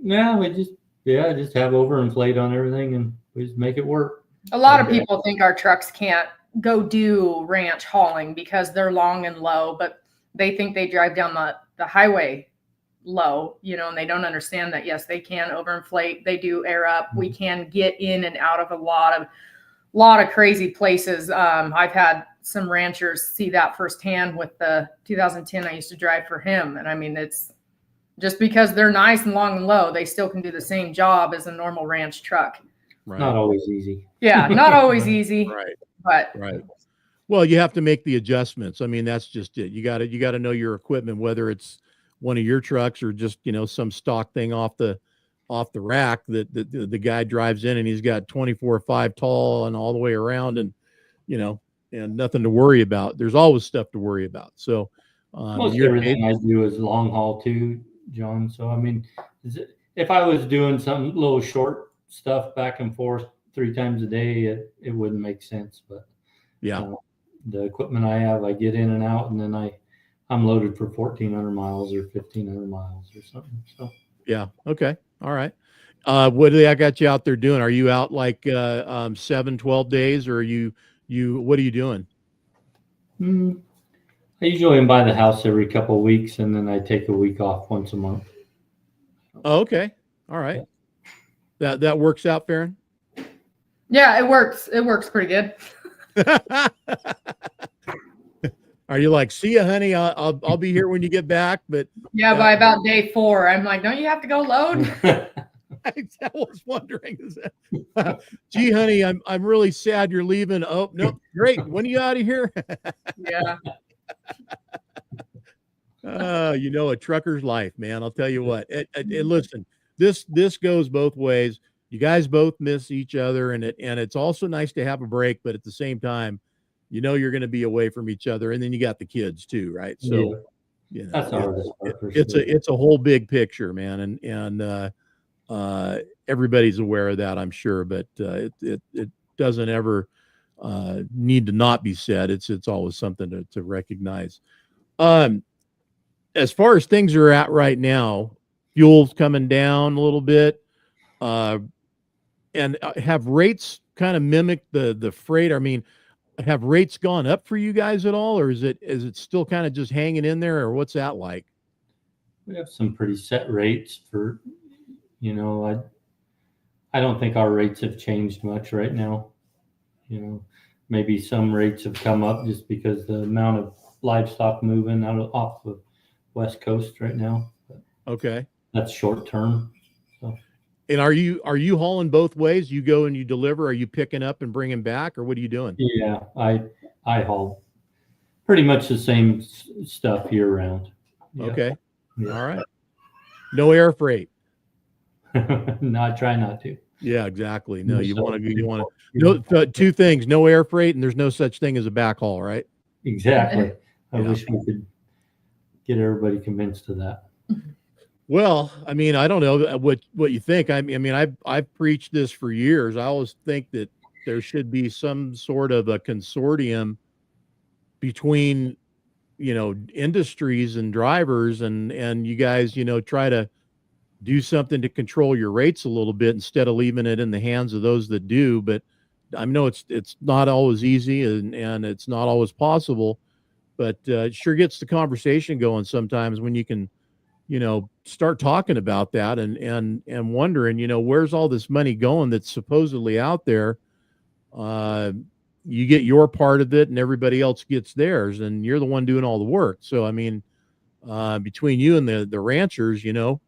No, we just have overinflate on everything, and we just make it work.
A lot of people think our trucks can't go do ranch hauling because they're long and low, but they think they drive down the highway low, and they don't understand that, yes, they can overinflate. They do air up. We can get in and out of a lot of crazy places. I've had some ranchers see that firsthand with the 2010 I used to drive for him. And it's just because they're nice and long and low, they still can do the same job as a normal ranch truck.
Right.
Not always easy.
Yeah, not always easy.
Right.
But
right. Well, you have to make the adjustments. That's just it. You got to know your equipment, whether it's one of your trucks or just some stock thing off the rack that the guy drives in, and he's got 24/5 tall and all the way around, and and nothing to worry about. There's always stuff to worry about. So
most everything I do is long haul too, John. So if I was doing some little short stuff back and forth 3 times a day, it wouldn't make sense. But the equipment I have, I get in and out, and then I'm loaded for 1,400 miles or 1,500 miles or something. So
yeah, okay, all right. What do I got you out there doing? Are you out like 7-12 days, or are you what are you doing?
I usually am by the house every couple of weeks, and then I take a week off once a month.
Oh, okay. All right. That works out, Faren?
Yeah, it works. It works pretty good.
Are you like, see ya, honey? I'll be here when you get back. But
Yeah, by about day 4, I'm like, don't you have to go load?
I was wondering, gee, honey, I'm really sad you're leaving. Oh no, great. When are you out of here?
Yeah.
You know, a trucker's life, man. I'll tell you what. And listen, this goes both ways. You guys both miss each other, and it's also nice to have a break, but at the same time, you know you're going to be away from each other, and then you got the kids too, right? So, you know,
that's the hardest part.
It's a whole big picture, man, and everybody's aware of that, I'm sure, but it doesn't ever need to not be said. It's always something to recognize. As far as things are at right now, fuel's coming down a little bit, and have rates kind of mimicked the freight? I mean, have rates gone up for you guys at all, or is it still kind of just hanging in there, or what's that like?
We have some pretty set rates for, you know, I don't think our rates have changed much right now. You know, maybe some rates have come up just because the amount of livestock moving off the West Coast right now. But
okay,
that's short term. So.
And are you hauling both ways? You go and you deliver. Are you picking up and bringing back, or what are you doing?
Yeah, I haul pretty much the same stuff year round. Yeah.
Okay,
Yeah.
All right. No air freight.
No, I try not to.
Yeah, exactly. No, you want to. No, two things: no air freight, and there's no such thing as a backhaul, right?
Exactly. I
Yeah.
wish we could get everybody convinced of that.
Well, I mean, I don't know what you think. I mean, I've preached this for years. I always think that there should be some sort of a consortium between, you know, industries and drivers, and you guys, you know, try to do something to control your rates a little bit instead of leaving it in the hands of those that do. But I know it's not always easy, and it's not always possible, but it sure gets the conversation going sometimes when you can, you know, start talking about that and wondering, you know, where's all this money going that's supposedly out there? You get your part of it and everybody else gets theirs, and you're the one doing all the work. So, I mean, between you and the ranchers, you know,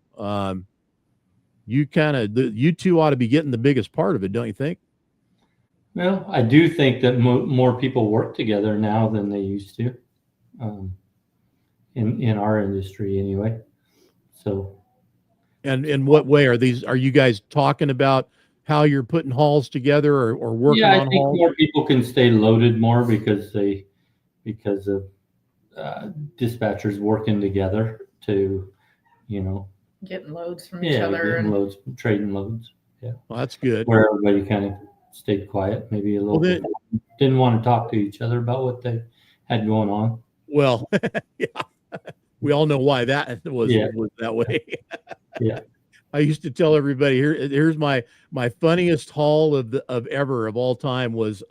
you two ought to be getting the biggest part of it, don't you think?
Well, I do think that more people work together now than they used to, in our industry anyway. So,
and in what way are you guys talking about how you're putting hauls together or working on hauls?
I think more people can stay loaded more because of dispatchers working together to, you know,
Getting loads from each other
getting
and
loads, trading loads. Yeah,
well, that's good.
Where everybody kind of stayed quiet, maybe a little bit, didn't want to talk to each other about what they had going on.
Well, yeah, we all know why that was that way.
Yeah.
I used to tell everybody here's my funniest haul of all time was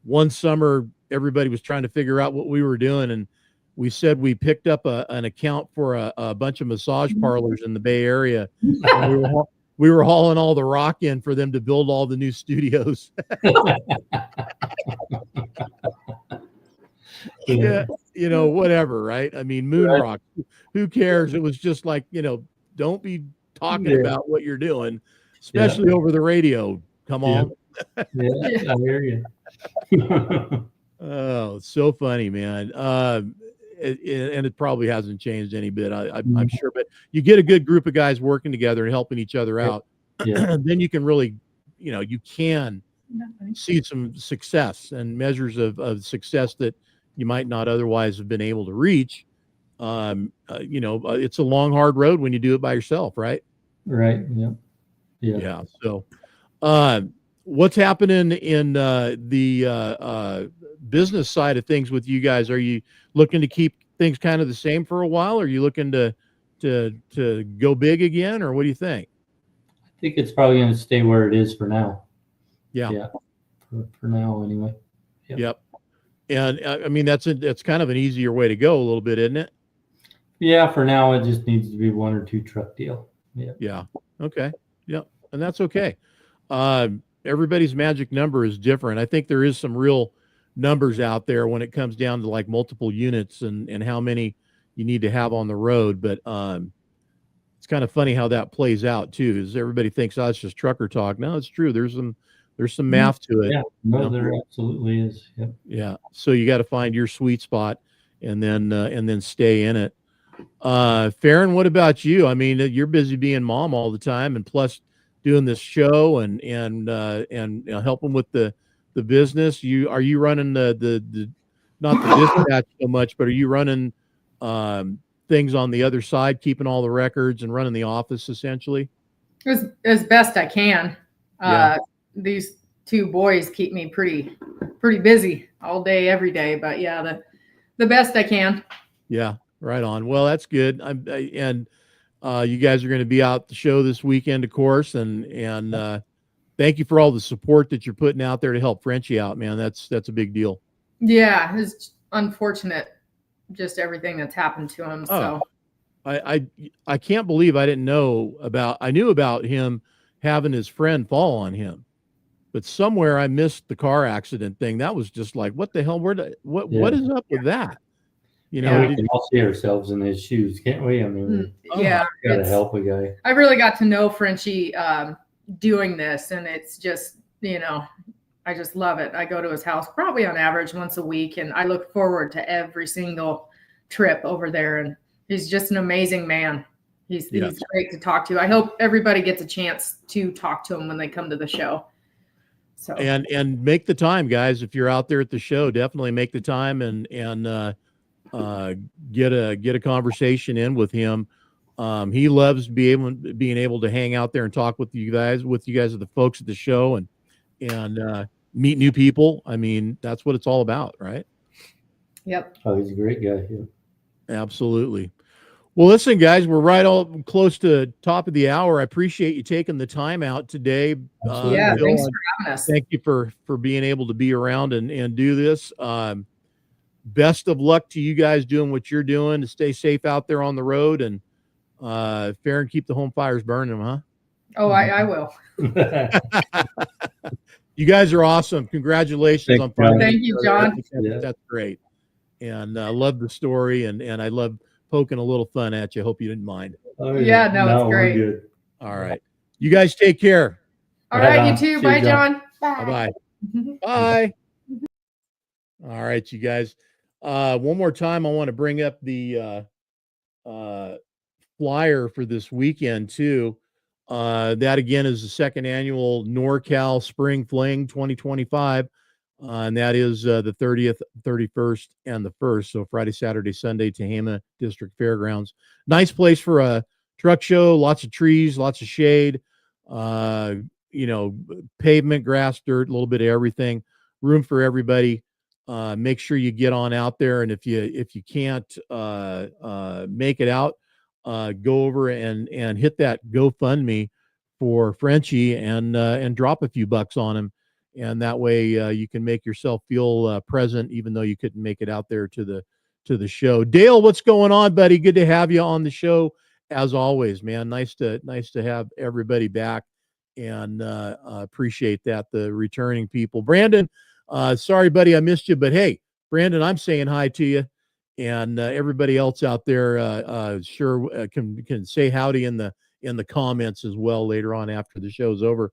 one summer everybody was trying to figure out what we were doing, and we said we picked up an account for a bunch of massage parlors in the Bay Area. And we were hauling all the rock in for them to build all the new studios. Yeah, you know, whatever, right? I mean, moon rock, who cares? It was just like, you know, don't be talking about what you're doing, especially over the radio. Come on.
Yeah, I hear you.
Oh, so funny, man. And it probably hasn't changed any bit, I'm sure, but you get a good group of guys working together and helping each other out. Then you can really, you know, you can see some success and measures of success that you might not otherwise have been able to reach. You know, it's a long, hard road when you do it by yourself, right?
Right. Yeah.
So, what's happening in the business side of things with you guys? Are you looking to keep things kind of the same for a while? Or are you looking to go big again, or what do you think?
I think it's probably going to stay where it is for now.
Yeah.
For now, anyway.
Yep. And I mean, that's kind of an easier way to go a little bit, isn't it?
Yeah, for now it just needs to be 1 or 2 truck deal. Yeah.
Yeah. Okay. Yep. And that's okay. Everybody's magic number is different. I think there is some real numbers out there when it comes down to like multiple units and how many you need to have on the road. But it's kind of funny how that plays out too. Is everybody thinks, oh, it's just trucker talk. No, it's true. There's some math to it.
Yeah, no, there absolutely is. Yep.
Yeah. So you got to find your sweet spot and then stay in it. Faren, what about you? I mean, you're busy being mom all the time, and plus doing this show and helping with the business. Are you running the not the dispatch so much, but are you running things on the other side, keeping all the records and running the office essentially?
As best I can.
Yeah.
These 2 boys keep me pretty busy all day, every day. But yeah, the best I can.
Yeah. Right on. Well, that's good. You guys are going to be out the show this weekend, of course, and thank you for all the support that you're putting out there to help Frenchie out, man. That's a big deal.
Yeah, it's unfortunate, just everything that's happened to him. So
I can't believe I didn't know about. I knew about him having his friend fall on him, but somewhere I missed the car accident thing. That was just like, what the hell? What is up with that? You know,
we can all see ourselves in his shoes, can't we? I mean,
yeah,
gotta help a guy.
I really got to know Frenchie doing this, and it's just, I just love it. I go to his house probably on average once a week, and I look forward to every single trip over there. And he's just an amazing man. He's great to talk to. I hope everybody gets a chance to talk to him when they come to the show. So and
make the time, guys. If you're out there at the show, definitely make the time and get a conversation in with him. He loves being able to hang out there and talk with you guys, are the folks at the show and meet new people. I mean, that's what it's all about, right?
Yep.
Oh, he's a great guy. Yeah.
Absolutely. Well, listen, guys, we're right all close to top of the hour. I appreciate you taking the time out today.
Yeah,
Phil,
thanks for having us.
Thank you for being able to be around and do this. Best of luck to you guys doing what you're doing, to stay safe out there on the road, and Faren, keep the home fires burning, huh?
Oh, I will.
You guys are awesome. Congratulations on finding.
Thank you, John.
That's great. And I love the story, and I love poking a little fun at you. Hope you didn't mind.
Oh,
yeah, no, it's great.
We're good.
All right. You guys take care.
All right, you too. Bye, John.
Bye. Bye. All right, you guys. One more time, I want to bring up the flyer for this weekend too. That again is the second annual Cal Spring Fling 2025. And that is the 30th, 31st, and the 1st. So Friday, Saturday, Sunday, Tehama District Fairgrounds. Nice place for a truck show. Lots of trees, lots of shade. Pavement, grass, dirt, a little bit of everything. Room for everybody. Make sure you get on out there, and if you can't make it out, go over and hit that GoFundMe for Frenchie and drop a few bucks on him. And that way you can make yourself feel present, even though you couldn't make it out there to the show. Dale, what's going on, buddy? Good to have you on the show as always, man. Nice to have everybody back, and appreciate that, the returning people. Brandon, sorry, buddy, I missed you, but hey, Brandon, I'm saying hi to you, and everybody else out there sure can say howdy in the comments as well later on after the show's over.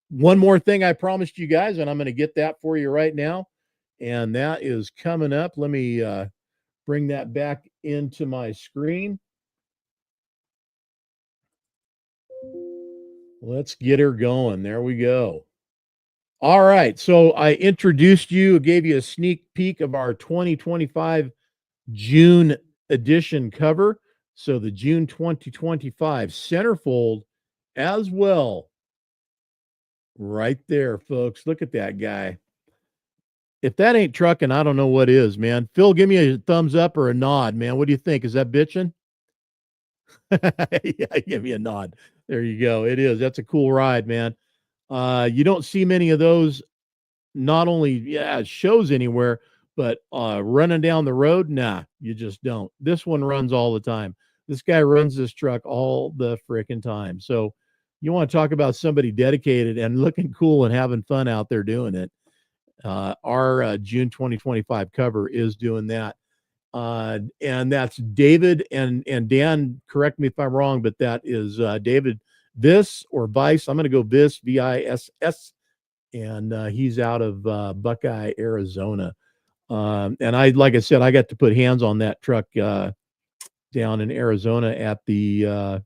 One more thing I promised you guys, and I'm going to get that for you right now. And that is coming up. Let me bring that back into my screen. Let's get her going. There we go. All right. So I introduced you, gave you a sneak peek of our 2025 June edition cover. So the June 2025 centerfold as well. Right there, folks. Look at that guy. If that ain't trucking, I don't know what is, man. Phil, give me a thumbs up or a nod, man. What do you think? Is that bitching? Yeah, give me a nod. There you go. It is. That's a cool ride, man. You don't see many of those not only shows anywhere, but running down the road, nah, you just don't. This one runs all the time. This guy runs this truck all the freaking time. So you want to talk about somebody dedicated and looking cool and having fun out there doing it. Our June 2025 cover is doing that. And that's David and Dan, correct me if I'm wrong, but that is David Viss or Vice. I'm going to go Viss, Viss, and he's out of Buckeye, Arizona. And like I said, I got to put hands on that truck down in Arizona at the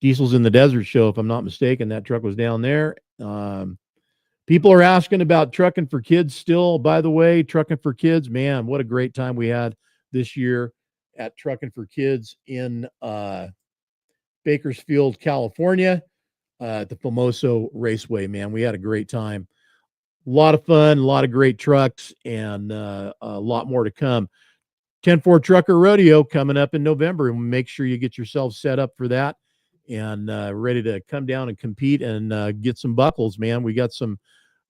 Diesels in the Desert show, if I'm not mistaken. That truck was down there. People are asking about Trucking for Kids still, by the way. Trucking for Kids, man, what a great time we had this year at Trucking for Kids in Bakersfield, California, at the Famoso Raceway, man. We had a great time. A lot of fun, a lot of great trucks, and a lot more to come. 10-4 Trucker Rodeo coming up in November, and make sure you get yourself set up for that and ready to come down and compete and get some buckles, man. We got some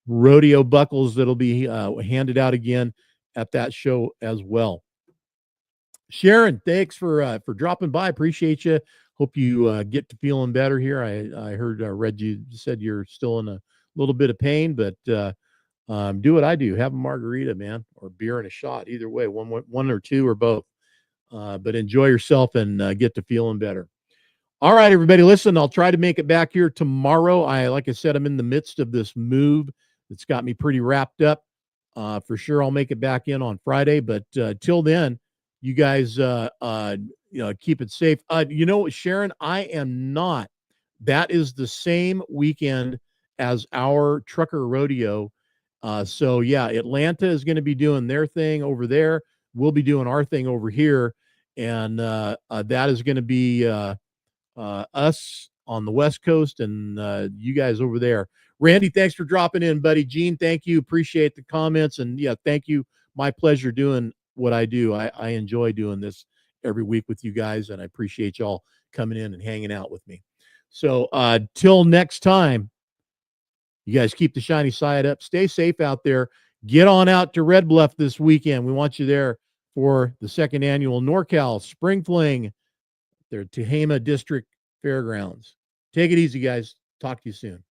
rodeo buckles that'll be handed out again at that show as well. Sharon, thanks for dropping by. Appreciate you. Hope you get to feeling better here. I heard read you said you're still in a little bit of pain, but do what I do. Have a margarita, man, or beer and a shot. Either way, one or two or both. But enjoy yourself and get to feeling better. All right, everybody, listen, I'll try to make it back here tomorrow. Like I said, I'm in the midst of this move that's got me pretty wrapped up. For sure, I'll make it back in on Friday. But till then, you guys, keep it safe. You know what, Sharon, I am not. That is the same weekend as our Trucker Rodeo. So, yeah, Atlanta is going to be doing their thing over there. We'll be doing our thing over here. And that is going to be us on the West Coast and you guys over there. Randy, thanks for dropping in, buddy. Gene, thank you. Appreciate the comments. And yeah, thank you. My pleasure doing what I do. I enjoy doing this every week with you guys, and I appreciate y'all coming in and hanging out with me. So till next time, you guys keep the shiny side up. Stay safe out there. Get on out to Red Bluff this weekend. We want you there for the 2nd annual NorCal Spring Fling. They're Tehama District Fairgrounds. Take it easy, guys. Talk to you soon.